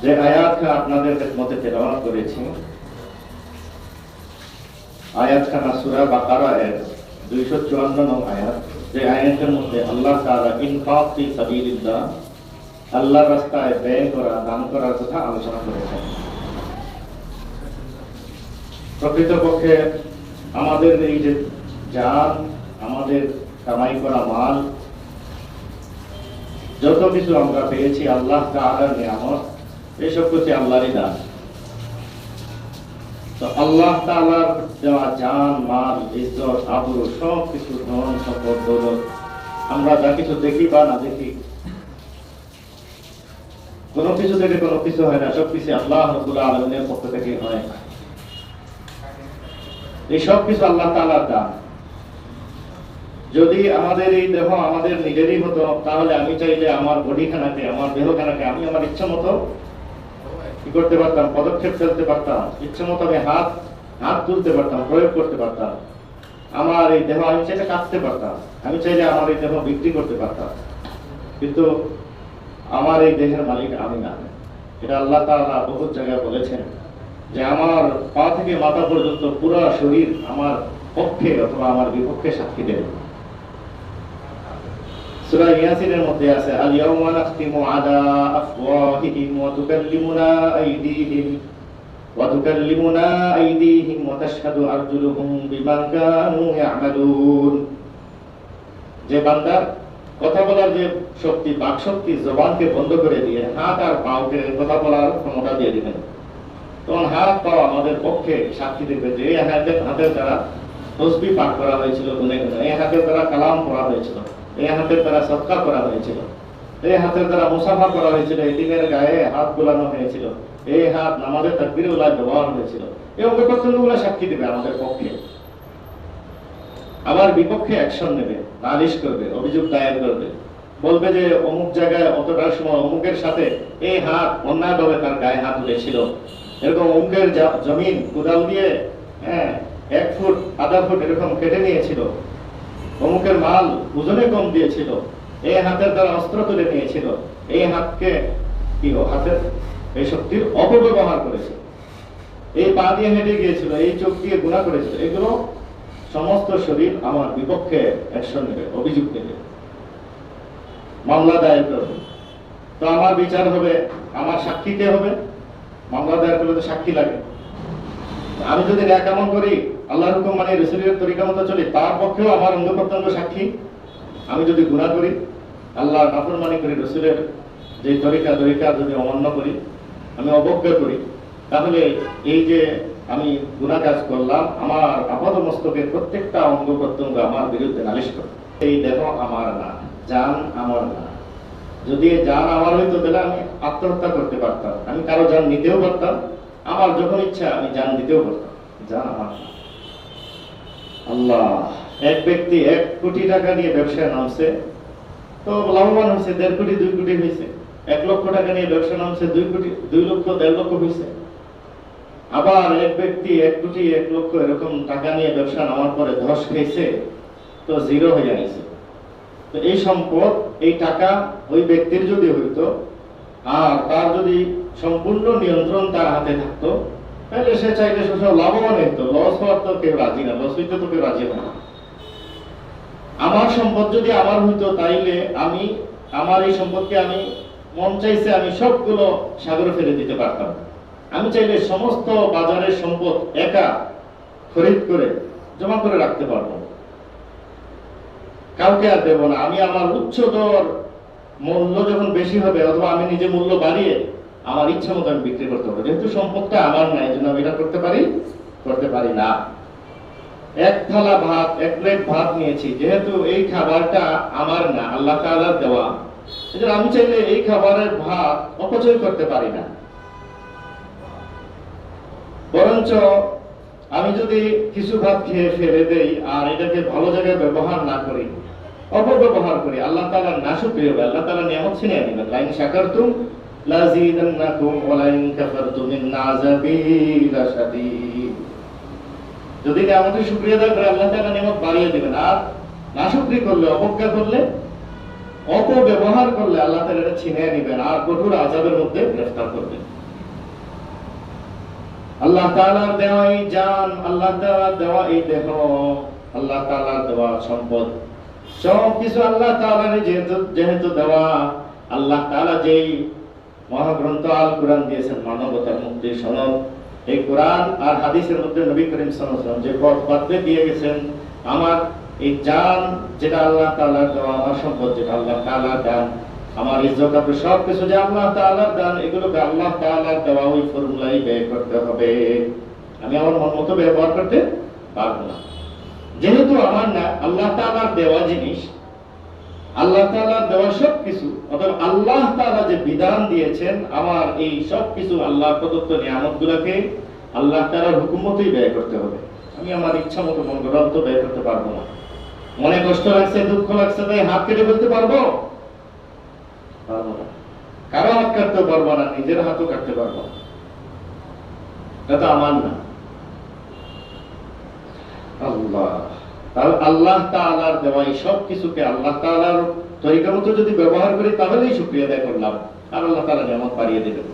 যে আয়াতটা আপনাদের খেদমতে তেলাওয়াত করেছি, আয়াতখানা সূরা বাকারা এর 254 নং আয়াত। যে আয়াতের মধ্যে আল্লাহ তাআলা ইনফাক ফি সাবিলিল্লাহ, আল্লাহর রাস্তায় ব্যয় করা, দান করার কথা আলোচনা করেছেন। প্রকৃতপক্ষে আমাদের এই যে জান, আমাদের কামাই করা মাল, যত কিছু আমরা পেয়েছি আল্লাহ তাআলার নিয়ামত, এসব কিছু আল্লাহরই দান। তো আল্লাহ তাআলার দেওয়া জান, মাল, ইজ্জত, আবরু, সব কিছু, ধন সম্পদ, দৌলত, আমরা যা কিছু দেখি বা না দেখি, কোনো কিছু থেকে কোনো কিছু হয় না, সব কিছু আল্লাহ রাব্বুল আলামিনের পক্ষ থেকে হয়। এই সব কিছু আল্লাহ তাআলার দান। যদি আমাদের এই দেহ আমাদের নিজেরই হতো, তাহলে আমি চাইলে আমার বডিখানাকে, আমার দেহখানাকে আমি আমার ইচ্ছা মতো কি করতে পারতাম, পদক্ষেপ ফেলতে পারতাম, ইচ্ছা মতো আমি হাত তুলতে পারতাম, প্রয়োগ করতে পারতাম। আমার এই দেহ আমি চাইলে কাটতে পারতাম, আমি চাইলে আমার এই দেহ বিক্রি করতে পারতাম, কিন্তু আমার এই দেহের মালিক আমি না। এটা আল্লাহ তাআলা বহু জায়গায় বলেছেন যে আমার পা থেকে মাথা পর্যন্ত পুরো শরীর আমার পক্ষে অথবা আমার বিপক্ষে সাক্ষী দেবে। সূরা ইয়াসিনের মধ্যে আছে, আল ইয়াউমা নাখতিমু আলা আফওয়াহিহিম ওয়া তুকাল্লিমুনা আইদিহিম ওয়া তাশহাদু আরজুলুহুম বিমা কানু ইয়ামালুন। যে বান্দা কথা বলার যে শক্তি, বাক শক্তি, জবানকে বন্ধ করে দিয়ে হাত আর পাকে কথা বলার ক্ষমতা দিয়ে দিবেন, তখন হাত পা আমাদের পক্ষে সাক্ষী দেবে যে এই হাতের দ্বারা তসবিহ পাঠ করা হয়েছিল, গুনে গুনে, এই হাতের দ্বারা কালাম পড়া হয়েছিল, এই হাতের দ্বারা সদকা করা হয়েছিল, এই হাতের দ্বারা মুসাফা করা হয়েছিল, এতিমের গায়ে হাত বোলানো হয়েছিল, এই হাত নামাজে তাকবীরে উলায় ব্যবহার হয়েছিল। এই অঙ্গ প্রত্যঙ্গগুলো সাক্ষী দেবে আমাদের পক্ষে। আবার বিপক্ষে অ্যাকশন নেবে, নালিশ করবে, অভিযোগ দায়ের করবে, বলবে যে অমুক জায়গায় অতটার সময় অমুকের সাথে এই হাত অন্যায়ভাবে তার গায়ে হাত উঠেছিল, এরকম অমুকের জমিন কোদাল দিয়ে 1 ফুট আধা ফুট এরকম কেটে নিয়েছিল, অমুকের মাল ওজনে কম দিয়েছিল, এই হাতের দ্বারা অস্ত্র তুলে নিয়েছিল, এই হাতকে হাতের এই শক্তির অপব্যবহার করেছে, এই পা দিয়ে হেঁটে গিয়েছিল, এই চোখ দিয়ে গুনাহ করেছিল। এগুলো সমস্ত শরীর আমার বিপক্ষে অ্যাকশন নেবে, অভিযোগ দেবে, মামলা দায়ের করবে। তো আমার বিচার হবে, আমার সাক্ষী কে হবে? মামলা দায়ের করলে তো সাক্ষী লাগে। আমি যদি ন্যায় কামল করি, আল্লাহর হুকুম মানে, রাসূলের তরিকা মতো চলি, তার পক্ষেও আমার অঙ্গ প্রত্যঙ্গ সাক্ষী। আমি যদি গুনাহ করি, আল্লাহর নাফরমানি করি, রাসূলের যে তরিকা যদি অমান্য করি, আমি অবজ্ঞা করি, তাহলে এই যে আমি গুনাহ কাজ করলাম, আমার আপাদমস্তকের প্রত্যেকটা অঙ্গ প্রত্যঙ্গ আমার বিরুদ্ধে নালিশ করে। এই দেহ আমার না, জান আমার না। যদি জান আমার হইতো তাহলে আমি আত্মহত্যা করতে পারতাম, আমি কারো জান নিতেও পারতাম, আমার যখন ইচ্ছা আমি জান দিতেও পারতাম। জান আমার না। আল্লাহ, এক ব্যক্তি 1 কোটি টাকা নিয়ে ব্যবসায় নামছে, তো লাভবান হয়েছে, 1.5 কোটি 2 কোটি হয়েছে। 1 লক্ষ টাকা নিয়ে ব্যবসা নামছে, 2 কোটি 2 লক্ষ 1.5 লক্ষ হয়েছে। আবার এক ব্যক্তি 1 কোটি 1 লক্ষ এরকম টাকা নিয়ে ব্যবসা নামার পরে ধস খেয়েছে, তো জিরো হয়ে গেছে। তো এই সম্পদ, এই টাকা ওই ব্যক্তির যদি হইতো, আর তার যদি সম্পূর্ণ নিয়ন্ত্রণ তার হাতে থাকতো, তাহলে সে চাইলে সব লাভবান হইতো। লস হওয়ার তো কেউ রাজি না, লস হইতে তো কেউ রাজি হয় না। আমার সম্পদ যদি আমার হইতো, তাইলে আমি আমার এই সম্পদকে আমি মন চাইছে আমি সবগুলো সাগরে ফেলে দিতে পারতাম। আমি চাইলে সমস্ত বাজারের সম্পদ একা খরিদ করে জমা করে রাখতে পারবো, কাউকে আর দেব না। আমি আমার উচ্চ দর মূল্য যখন বেশি হবে, অথবা আমি নিজে মূল্য বাড়িয়ে আমার ইচ্ছা মতো আমি বিক্রি করতে পারবো। যেহেতু সম্পদটা আমার না, এই জন্য আমি এটা করতে পারি না। 1 থালা ভাত, 1 প্লেট ভাত নিয়েছি, যেহেতু এই খাবারটা আমার না, আল্লাহ তাআলার দেওয়া, এজন্য আমি চাইলে এই খাবারের ভাত অপচয় করতে পারি না। বরঞ্চ আমি যদি কিছু ভাত খেয়ে ফেলে দেই আর এটাকে ভালো জায়গায় ব্যবহার না করি, অপব্যবহার করি, আল্লাহ তাআলার নাশুকরি হবে, আল্লাহ তাআলা নিয়ামত ছিনিয়ে নেবেন। লাইন শাকারতুম লাযীদান্নাকুম ওয়া লাইন কাফারতুম ইন্না আযাবী লাশাদীদ। যদি নিয়ামতের শুকরিয়া আদায় করে আল্লাহ তাআলা নিয়ামত বাড়িয়ে দিবেন, আর নাশুকরি করলে, অবজ্ঞা করলে, অপব্যবহার করলে আল্লাহ তাআলা এটা ছিনিয়ে নেবেন আর কঠোর আযাবের মধ্যে গ্রেফতার করবেন। আল্লাহ তাআলার দেওয়া এই জান, আল্লাহ তাআলার দেওয়া এই দেহ, আল্লাহ তাআলার দেওয়া সম্পদ, সব কিছু আল্লাহ তাআলার যেহেতু যেহেতু দেওয়া, আল্লাহ তাআলা যেই মহাগ্রন্থ আল কোরআন দিয়েছেন মানবতার মুক্তির সনদ, এই কোরআন আর হাদিসের মধ্যে নবী করিম সাল্লাল্লাহু আলাইহি ওয়াসাল্লাম যে পথ বাতলে দিয়ে গেছেন, আমার এই জান যেটা আল্লাহ তাআলার দেওয়া, আমার সম্পদ যেটা আল্লাহ তাআলার দান, আমার ইজ্জত আবরু সব কিছু যে আল্লাহ তাআলার দান, এগুলোকে আল্লাহ তাআলার দেওয়া ওই ফর্মুলাই ব্যয় করতে হবে। আমি আমার মন মতো ব্যবহার করতে পারবো না, যেহেতু আমার না, আল্লাহ তাআলার দেওয়া জিনিস, আল্লাহ তাআলার দেওয়া সব কিছু, অর্থাৎ আল্লাহ তাআলা যে বিধান দিয়েছেন, আমার এই সব কিছু আল্লাহর প্রদত্ত নিয়ামতগুলোকে আল্লাহ তাআলার হুকুম মতোই ব্যয় করতে হবে। আমি আমার ইচ্ছা মতো মন গড়া মতো ব্যয় করতে পারবো না। মনে কষ্ট লাগছে, দুঃখ লাগছে, তাই হাত কেটে ফেলতে পারবো? পারবো না। কারো হাত কাটতে পারবো না, নিজের হাতও কাটতে পারবো না, এটা তো আমার না। আল্লাহ তাহলে আল্লাহ তাআলার দেওয়া এই সব কিছুকে আল্লাহ তাআলার তরিকা মতো যদি ব্যবহার করি, তাহলেই শুকরিয়া আদায় করলাম, আর আল্লাহ তাআলা নিয়ামত বাড়িয়ে দেবেন।